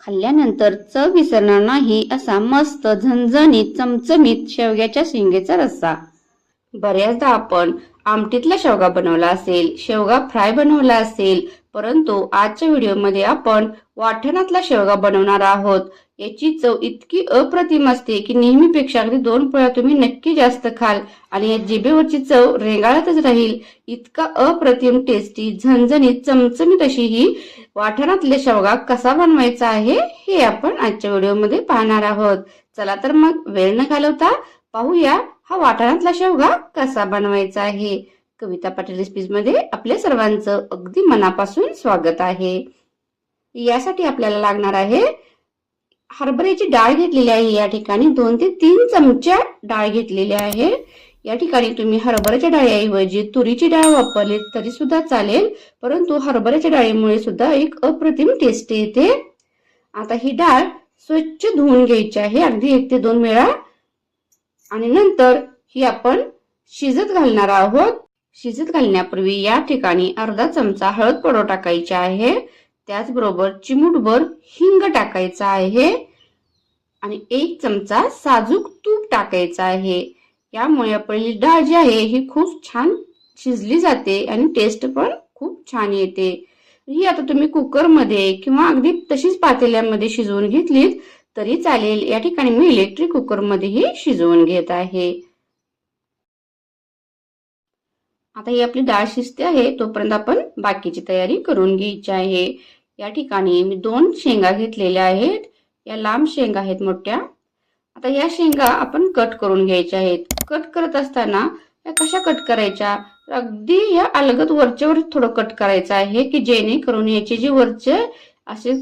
खाल्ल्यानंतर चव विसरणार नाही असा मस्त झणझणीत चमचमीत शेवग्याच्या शेंगेचा रस्सा। बऱ्याचदा आपण आमटीतला शेवगा बनवला असेल, शेवगा फ्राय बनवला असेल, परंतु आजच्या व्हिडिओमध्ये आपण वाटणातला शेवगा बनवणार आहोत। याची चव इतकी अप्रतिम असते की नेहमीपेक्षा अगदी 2 पोळ्या तुम्ही नक्की जास्त खाल आणि या जिभेवरची चव रेंगाळतच राहील। इतका अप्रतिम टेस्टी झणझणीत चमचमीत अशी ही वाटणातले शेवगा कसा बनवायचा आहे हे आपण आजच्या व्हिडिओमध्ये पाहणार आहोत। चला तर मग वेळ न घालवता पाहूया हा वाटणातला शेवगा कसा बनवायचा आहे। कविता पाटील रेसिपीज मध्ये आपल्या सर्वांचं अगदी मनापासून स्वागत आहे। यासाठी आपल्याला लागणार आहे हरभऱ्याची डाळ घेतलेली आहे। या ठिकाणी 2 ते 3 चमचे डाळ घेतलेली आहे। या ठिकाणी तुम्ही हरभऱ्याच्या डाळीऐवजी तुरीची डाळ वापरली तरी सुद्धा चालेल, परंतु हरभऱ्याच्या डाळीमुळे सुद्धा एक अप्रतिम टेस्ट येते। आता ही डाळ स्वच्छ धुवून घ्यायची आहे अगदी 1 ते 2 वेळा आणि नंतर ही आपण शिजत घालणार आहोत। शिजत घालण्यापूर्वी या ठिकाणी अर्धा चमचा हळद पावडर टाकायची आहे, त्याचबरोबर चिमूटभर हिंग टाकायचा आहे आणि 1 चमचा साजूक तूप टाकायचा आहे। यामुळे आपली डाळ जी आहे ही खूप छान शिजली जाते आणि टेस्ट पण खूप छान येते। ही आता तुम्ही कुकर मध्ये किंवा अगदी तशीच पातेल्यामध्ये शिजवून घेतलीत तरी चालेल। या ठिकाणी मी इलेक्ट्रिक कुकर मध्येही शिजवून घेत आहे। आता ही आपली डाळ शिजते आहे तोपर्यंत आपण बाकीची तयारी करून घ्यायची आहे। या ठिकाणी मी 2 शेंगा घेतलेल्या आहेत। या लांब शेंगा आहेत मोठ्या। आता या शेंगा आपण कट करून घ्यायच्या आहेत। कट करत असताना या कशा कट करायच्या, अगदी या अलगद वरच्यावर थोडं कट करायचं आहे की जेणेकरून याचे जे वरचे असे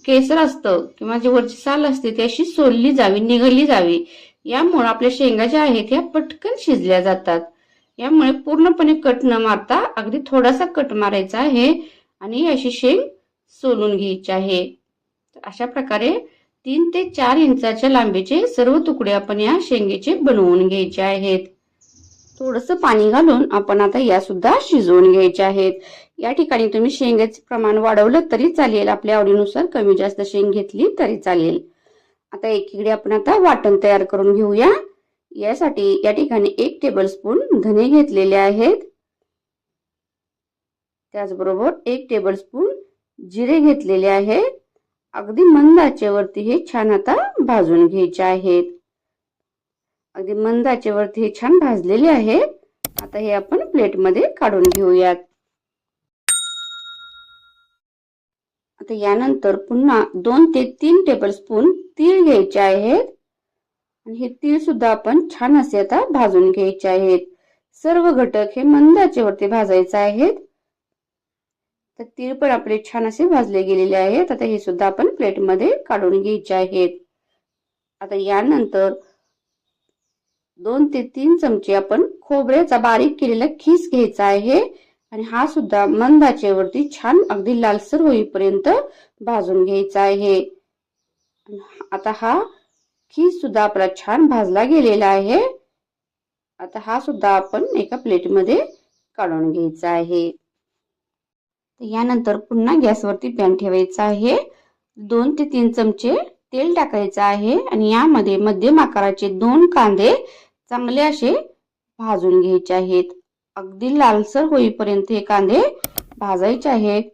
केसर असतं किंवा जे वरची साल असते ती अशी सोलली जावी, निघली जावी। यामुळे आपल्या शेंगा ज्या आहेत त्या पटकन शिजल्या जातात। यामुळे पूर्णपणे कट न मारता अगदी थोडासा कट मारायचा आहे आणि अशी शेंग सोलून घ्यायची आहे। अशा प्रकारे 3 ते 4 इंचाच्या लांबीचे सर्व तुकडे आपण या शेंगेचे बनवून घ्यायचे आहेत। थोडंसं पाणी घालून आपण आता या सुद्धा शिजवून घ्यायच्या आहेत। या ठिकाणी तुम्ही शेंगाचे प्रमाण वाढवलं तरी चालेल, आपल्या आवडीनुसार कमी जास्त शेंग घेतली तरी चालेल। आता एकीकडे आपण आता वाटण तयार करून घेऊया। यासाठी या ठिकाणी 1 टेबलस्पून धने घेतलेले आहेत, त्याचबरोबर 1 टेबलस्पून जिरे घेतलेले आहेत। अगदी मंद आचेवरती हे छान आता भाजून घ्यायचे आहेत। अगदी मंद आचेवरती हे छान भाजलेले आहेत। आता हे आपण प्लेट मध्ये काढून घेऊयात। आता यानंतर पुन्हा 2 ते 3 टेबलस्पून तीळ घ्यायचे आहेत आणि हे तीळ सुद्धा आपण छान असे आता भाजून घ्यायचे आहेत। सर्व घटक हे मंद आचेवरती भाजायचे आहेत। तर तीळ पण आपले छान असे भाजले गेलेले आहेत। आता हे सुद्धा आपण प्लेट मध्ये काढून घ्यायचे आहेत। आता यानंतर 2 ते 3 चमचे आपण खोबऱ्याचा बारीक केलेला खीस घ्यायचा आहे आणि हा सुद्धा मंद आचेवरती छान अगदी लालसर होईपर्यंत भाजून घ्यायचा आहे। आता हा खीस सुद्धा आपला छान भाजला गेलेला आहे। आता हा सुद्धा आपण एका प्लेट मध्ये काढून घ्यायचा आहे। यानंतर पुन्हा गॅसवरती पॅन ठेवायचा आहे। 2 ते 3 चमचे तेल टाकायचं आहे आणि यामध्ये मध्यम आकाराचे 2 कांदे चांगले असे भाजून घ्यायचे आहेत। अगदी लालसर होईपर्यंत हे कांदे भाजायचे आहेत।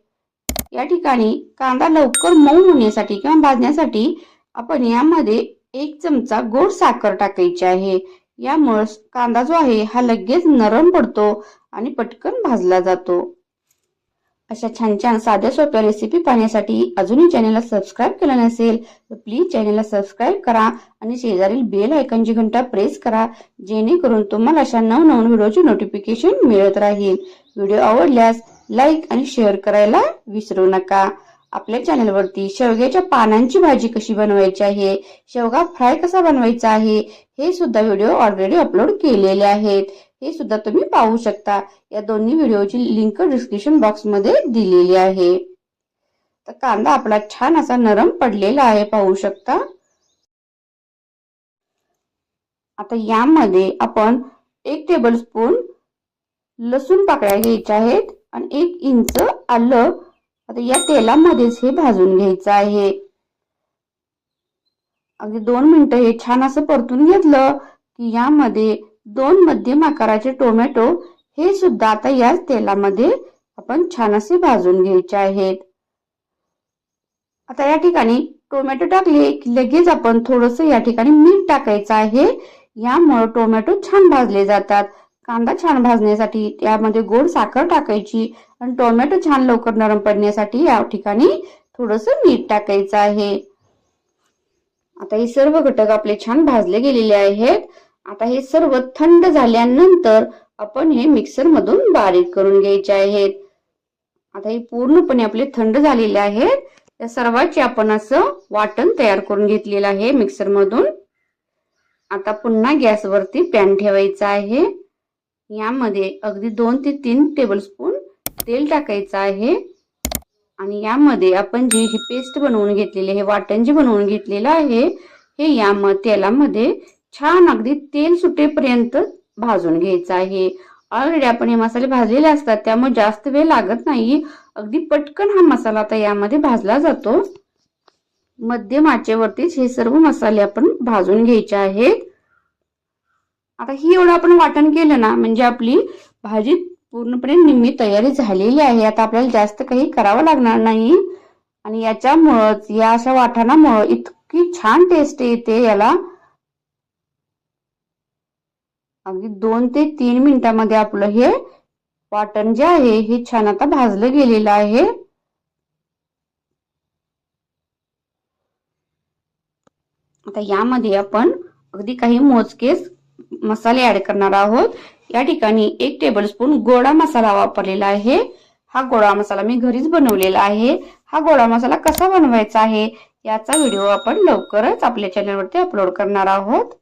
या ठिकाणी कांदा लवकर मऊ होण्यासाठी किंवा भाजण्यासाठी आपण यामध्ये 1 चमचा गोड साखर टाकायची आहे। यामुळे कांदा जो आहे हा लगेच नरम पडतो आणि पटकन भाजला जातो। अशा छान छान साध्या सोप्या रेसिपी पाहण्यासाठी अजूनही चॅनलला सबस्क्राइब केलं नसेल तर प्लीज चॅनलला सबस्क्राइब करा आणि शेजारील बेल आयकॉनची घंटा प्रेस करा, जेणेकरून तुम्हाला अशा नवनवीन व्हिडिओची नोटिफिकेशन मिळत राहील। व्हिडिओ आवडल्यास लाईक आणि शेअर करायला विसरू नका। आपल्या चॅनलवरती शेवग्याच्या पानांची भाजी कशी बनवायची आहे, शेवगा फ्राय कसा बनवायचा आहे हे सुद्धा व्हिडिओ ऑलरेडी अपलोड केलेले आहेत। हे सुद्धा तुम्ही पाहू शकता। या दोन्ही व्हिडिओची लिंक डिस्क्रिप्शन बॉक्स मध्ये दिलेली आहे। तर कांदा आपला छान असा नरम पडलेला आहे, पाहू शकता। आता यामध्ये आपण 1 टेबलस्पून लसूण पाकळ्या घ्यायच्या आहेत आणि 1 इंच आलं आता या तेलामध्येच हे भाजून घ्यायचं आहे। अगदी 2 मिनिटं हे छान असं परतून घेतलं की यामध्ये 2 मध्यम आकाराचे टोमॅटो हे सुद्धा आता याच तेलामध्ये आपण छान असे भाजून घ्यायचे आहेत. आता या ठिकाणी टोमॅटो टाकले की लगेच आपण थोडंसं या ठिकाणी मीठ टाकायचं आहे. यामुळे टोमॅटो छान भाजले जातात. कांदा छान भाजण्यासाठी त्यामध्ये गोड साखर टाकायची आणि टोमॅटो छान लवकर नरम पडण्यासाठी या ठिकाणी थोडंसं मीठ टाकायचं आहे. आता हे सर्व घटक आपले छान भाजले गेलेले आहेत. आता हे सर्व थंड झाल्यानंतर आपण हे मिक्सर मधून बारीक करून घ्यायचे आहेत. आता हे पूर्णपणे आपले थंड झालेले आहेत. या सर्वांचे आपण असं वाटण तयार करून घेतलेलं आहे मिक्सर मधून. आता पुन्हा गॅसवरती पॅन ठेवायचा आहे. यामध्ये अगदी 2 ते 3 टेबलस्पून तेल टाकायचं आहे आणि यामध्ये आपण जी ही पेस्ट बनवून घेतलेली आहे, वाटण जे बनवून घेतलेलं आहे, हे या तेलामध्ये छान अगदी तेल सुटेपर्यंत भाजून घ्यायचं आहे. ऑलरेडी आपण हे मसाले भाजलेले असतात त्यामुळे जास्त वेळ लागत नाही. अगदी पटकन हा मसाला आता यामध्ये भाजला जातो. मध्यम आचेवरतीच हे सर्व मसाले आपण भाजून घ्यायचे आहेत. आता ही एवढं आपण वाटण केलं ना म्हणजे आपली भाजी पूर्णपणे निम्मी तयारी झालेली आहे. आता आपल्याला जास्त काही करावं लागणार नाही आणि याच्यामुळेच या अशा वाटणामुळे इतकी छान टेस्ट येते याला. अगदी 2 ते 3 मिनिटांमध्ये आपलं हे वाटण जे आहे हे छान आता भाजलं गेलेलं आहे. आता यामध्ये आपण अगदी काही मोजकेच मसाले ऍड करणार आहोत. या ठिकाणी 1 टेबलस्पून गोडा मसाला वापरलेला आहे. हा गोडा मसाला मी घरीच बनवलेला आहे. हा गोडा मसाला कसा बनवायचा आहे याचा व्हिडिओ आपण लवकरच आपल्या चॅनलवरती अपलोड करणार आहोत.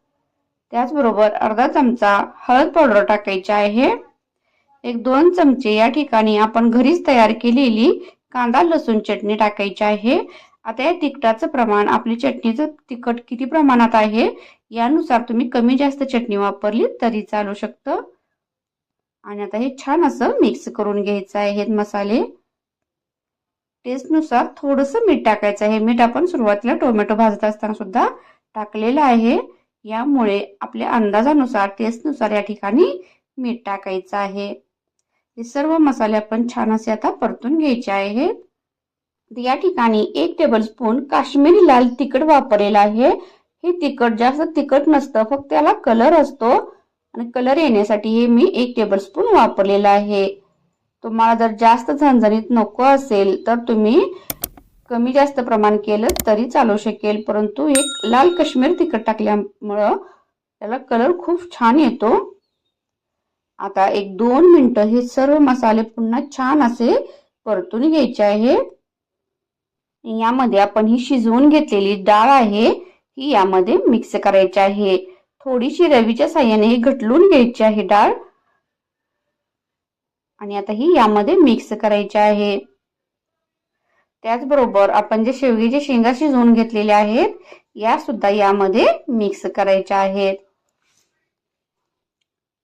त्याचबरोबर अर्धा चमचा हळद पावडर टाकायची आहे. 1-2 चमचे या ठिकाणी आपण घरीच तयार केलेली कांदा लसूण चटणी टाकायची आहे. आता या तिखटाचं प्रमाण आपली चटणीचं तिखट किती प्रमाणात आहे यानुसार तुम्ही कमी जास्त चटणी वापरली तरी चालू शकतं. आणि आता हे छान असं मिक्स करून घ्यायचं आहे. हे मसाले टेस्टनुसार थोडंसं मीठ टाकायचं आहे. मीठ आपण सुरुवातीला टोमॅटो भाजत असताना सुद्धा टाकलेलं आहे. यामुळे आपल्या अंदाजानुसार टेस्टनुसार या ठिकाणी मीठ टाकायचं आहे. हे सर्व मसाले आपण छान असे आता परतून घ्यायचे आहेत. या ठिकाणी 1 टेबलस्पून काश्मीरी लाल तिखट वापरलेला आहे. हे तिखट जास्त तिखट नसतं, फक्त त्याला कलर असतो आणि कलर येण्यासाठी हे मी 1 टेबलस्पून वापरलेला आहे. तुम्हाला जर जास्त झणझणीत नको असेल तर तुम्ही कमी जास्त प्रमाण केलं तरी चालू शकेल, परंतु एक लाल काश्मीरी तिखट टाकल्यामुळं त्याला कलर खूप छान येतो. आता 1-2 मिनिटं हे सर्व मसाले पुन्हा छान असे परतून घ्यायचे आहे. यामध्ये आपण ही शिजवून घेतलेली डाळ आहे ही यामध्ये मिक्स करायची आहे. थोडीशी रवीच्या साहाय्याने हे घटलून घ्यायची आहे डाळ आणि आता ही यामध्ये मिक्स करायची आहे. त्याचबरोबर आपण जे शेवग्याच्या शेंगा शिजवून घेतलेल्या आहेत या सुद्धा यामध्ये मिक्स करायच्या आहेत.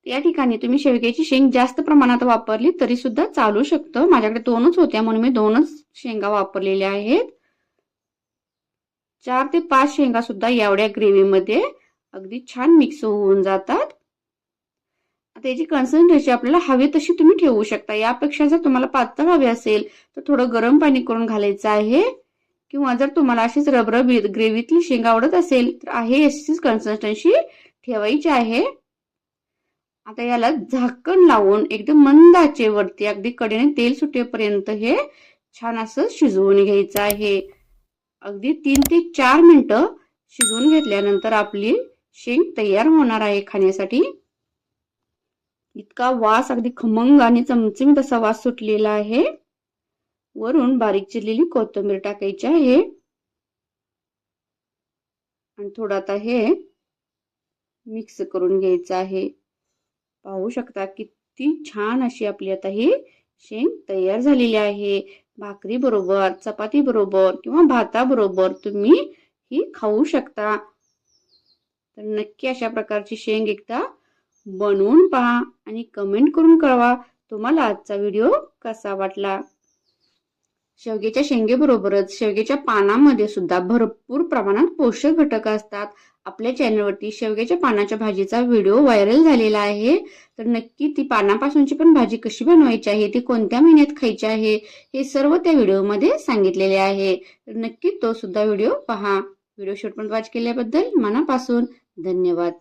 या ठिकाणी तुम्ही शेवग्याची शेंग जास्त प्रमाणात वापरली तरी सुद्धा चालू शकतं. माझ्याकडे 2च होत्या म्हणून मी 2च शेंगा वापरलेल्या आहेत. 4 ते 5 शेंगा सुद्धा एवढ्या ग्रेव्हीमध्ये अगदी छान मिक्स होऊन जातात. आता याची कन्सिस्टन्सी आपल्याला हवी तशी तुम्ही ठेवू शकता. यापेक्षा जर तुम्हाला पातळ हवे असेल तर थोडं गरम पाणी करून घालायचं आहे किंवा जर तुम्हाला अशीच रबरबीत ग्रेव्हीतली शेंगा आवडत असेल तर आहे अशीच कन्सिस्टन्सी ठेवायची आहे. आता याला झाकण लावून एकदम मंद आचेवरती अगदी कडेने तेल सुटेपर्यंत हे छान असं शिजवून घ्यायचं आहे. अगदी 3 ते 4 मिनिटं शिजवून घेतल्यानंतर आपली शेंग तयार होणार आहे खाण्यासाठी. इतका वास अगदी खमंग आणि चमचमीत असा वास सुटलेला आहे. वरून बारीक चिरलेली कोथिंबीर टाकायची आहे आणि थोडं आता हे मिक्स करून घ्यायचं आहे. पाहू शकता किती छान अशी आपली आता ही शेंग तयार झालेली आहे. भाकरी बरोबर, चपाती बरोबर किंवा भाता बरोबर तुम्ही ही खाऊ शकता. तर नक्की अशा प्रकारची शेंग एकदा बनवून पहा आणि कमेंट करून कळवा तुम्हाला आजचा व्हिडिओ कसा वाटला. शेवग्याच्या शेंगेबरोबरच शेवग्याच्या पानामध्ये सुद्धा भरपूर प्रमाणात पोषक घटक असतात. आपल्या चॅनलवरती शेवग्याच्या पानाच्या भाजीचा व्हिडिओ व्हायरल झालेला आहे. तर नक्की ती पानापासूनची पण भाजी कशी बनवायची आहे, ती कोणत्या महिन्यात खायची आहे, हे सर्व त्या व्हिडिओमध्ये सांगितलेले आहे. तर नक्की तो सुद्धा व्हिडिओ पहा. व्हिडिओ शेवटपर्यंत वॉच केल्याबद्दल मनापासून धन्यवाद.